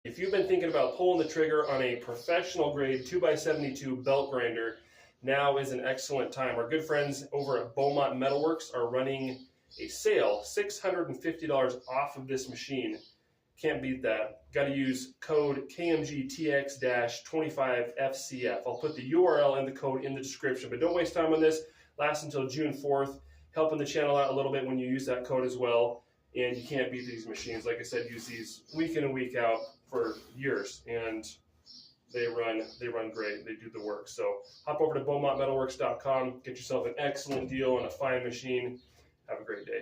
If you've been thinking about pulling the trigger on a professional grade 2x72 belt grinder, now is an excellent time. Our good friends over at Beaumont Metalworks are running a sale, $650 off of this machine. Can't beat that. Got to use code KMG-TX-25FCF. I'll put the URL and the code in the description, but don't waste time on this. Lasts until June 4th, helping the channel out a little bit when you use that code as well. And you can't beat these machines. Like I said, use these week in and week out for years, and they run great. They do the work. So hop over to BeaumontMetalworks.com, get yourself an excellent deal on a fine machine. Have a great day.